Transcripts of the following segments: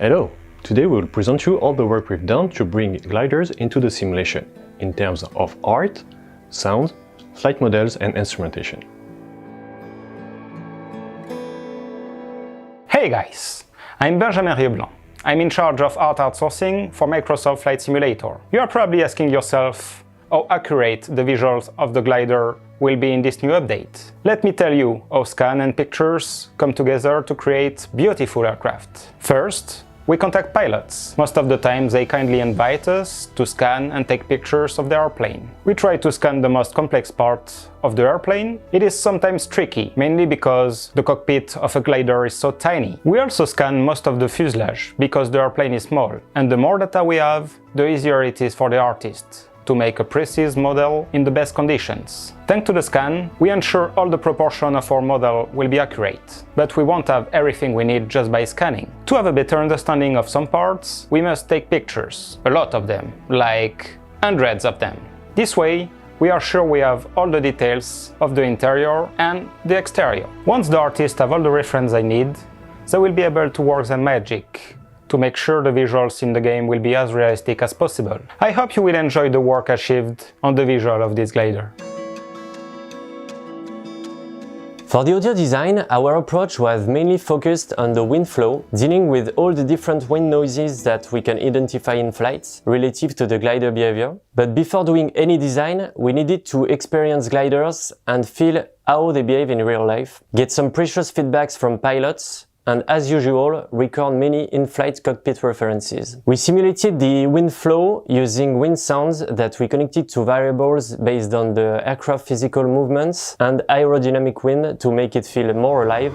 Hello! Today we will present you all the work we've done to bring gliders into the simulation, in terms of art, sound, flight models and instrumentation. Hey guys! I'm Benjamin Rieblanc. I'm in charge of art outsourcing for Microsoft Flight Simulator. You are probably asking yourself how accurate the visuals of the glider will be in this new update. Let me tell you how scan and pictures come together to create beautiful aircraft. First, we contact pilots. Most of the time they kindly invite us to scan and take pictures of the airplane. We try to scan the most complex part of the airplane. It is sometimes tricky, mainly because the cockpit of a glider is so tiny. We also scan most of the fuselage, because the airplane is small, and the more data we have, the easier it is for the artist to make a precise model in the best conditions. Thanks to the scan, we ensure all the proportion of our model will be accurate, but we won't have everything we need just by scanning. To have a better understanding of some parts, we must take pictures, a lot of them, like hundreds of them. This way, we are sure we have all the details of the interior and the exterior. Once the artists have all the reference they need, they will be able to work their magic to make sure the visuals in the game will be as realistic as possible. I hope you will enjoy the work achieved on the visual of this glider. For the audio design, our approach was mainly focused on the wind flow, dealing with all the different wind noises that we can identify in flights relative to the glider behavior. But before doing any design, we needed to experience gliders and feel how they behave in real life, get some precious feedbacks from pilots, and as usual, record many in-flight cockpit references. We simulated the wind flow using wind sounds that we connected to variables based on the aircraft physical movements and aerodynamic wind to make it feel more alive.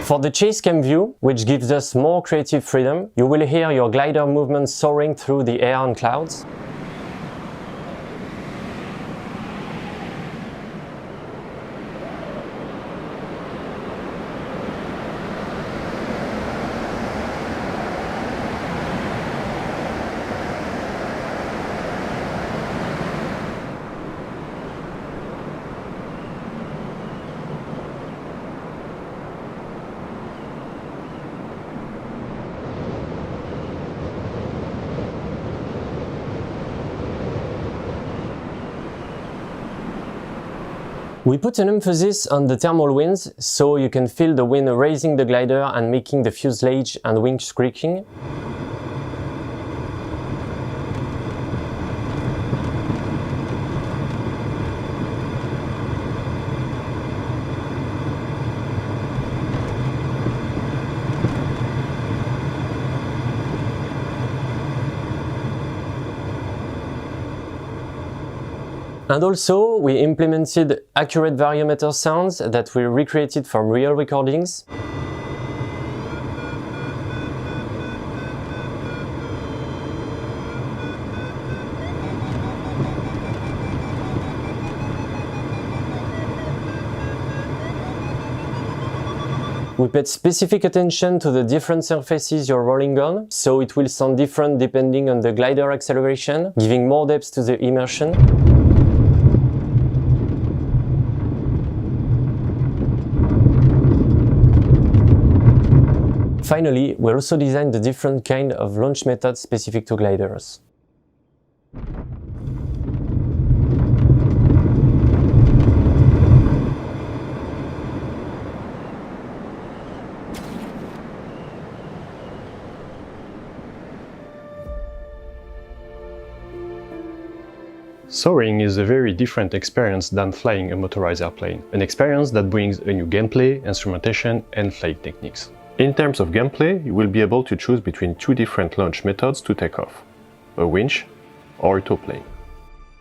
For the chase cam view, which gives us more creative freedom, you will hear your glider movements soaring through the air and clouds. We put an emphasis on the thermal winds, so you can feel the wind raising the glider and making the fuselage and wings squeaking. And also, we implemented accurate variometer sounds that we recreated from real recordings. We paid specific attention to the different surfaces you're rolling on, so it will sound different depending on the glider acceleration, giving more depth to the immersion. Finally, we also designed the different kind of launch methods specific to gliders. Soaring is a very different experience than flying a motorized airplane, an experience that brings a new gameplay, instrumentation and flight techniques. In terms of gameplay, you will be able to choose between two different launch methods to take off, a winch or a tow plane.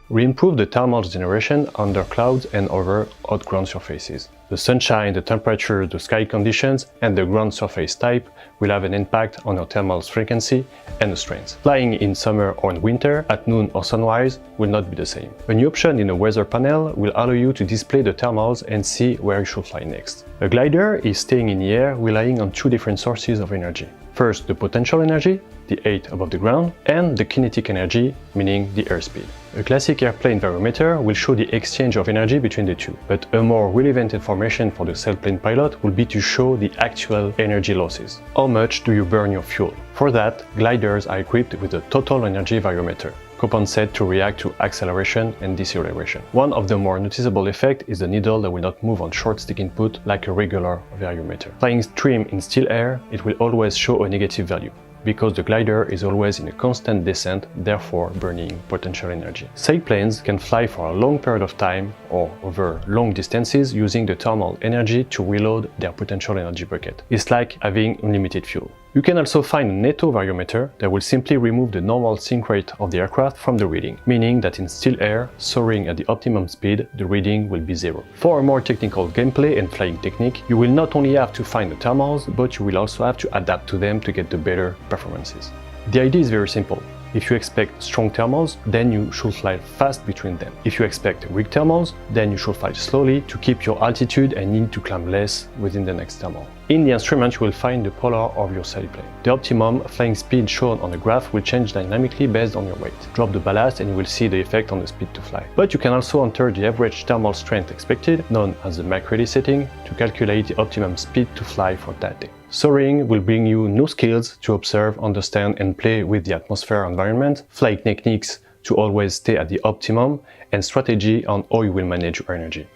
We improved the thermal generation under clouds and over hot ground surfaces. The sunshine, the temperature, the sky conditions and the ground surface type will have an impact on our thermal frequency and the strength. Flying in summer or in winter, at noon or sunrise, will not be the same. A new option in the weather panel will allow you to display the thermals and see where you should fly next. A glider is staying in the air relying on two different sources of energy. First, the potential energy, the height above the ground, and the kinetic energy, meaning the airspeed. A classic airplane variometer will show the exchange of energy between the two, but a more relevant information for the sailplane pilot will be to show the actual energy losses. How much do you burn your fuel? For that, gliders are equipped with a total energy variometer, compensated to react to acceleration and deceleration. One of the more noticeable effects is the needle that will not move on short stick input like a regular variometer. Flying trim in still air, it will always show a negative value, because the glider is always in a constant descent, therefore burning potential energy. Sailplanes can fly for a long period of time or over long distances using the thermal energy to reload their potential energy bucket. It's like having unlimited fuel. You can also find a NATO variometer that will simply remove the normal sink rate of the aircraft from the reading, meaning that in still air, soaring at the optimum speed, the reading will be 0. For a more technical gameplay and flying technique, you will not only have to find the thermals, but you will also have to adapt to them to get the better performances. The idea is very simple. If you expect strong thermals, then you should fly fast between them. If you expect weak thermals, then you should fly slowly to keep your altitude and need to climb less within the next thermal. In the instrument, you will find the polar of your sailplane. The optimum flying speed shown on the graph will change dynamically based on your weight. Drop the ballast and you will see the effect on the speed to fly. But you can also enter the average thermal strength expected, known as the MAC-ready setting, to calculate the optimum speed to fly for that day. Soaring will bring you new skills to observe, understand and play with the atmosphere environment, flying techniques to always stay at the optimum, and strategy on how you will manage your energy.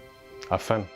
Have fun!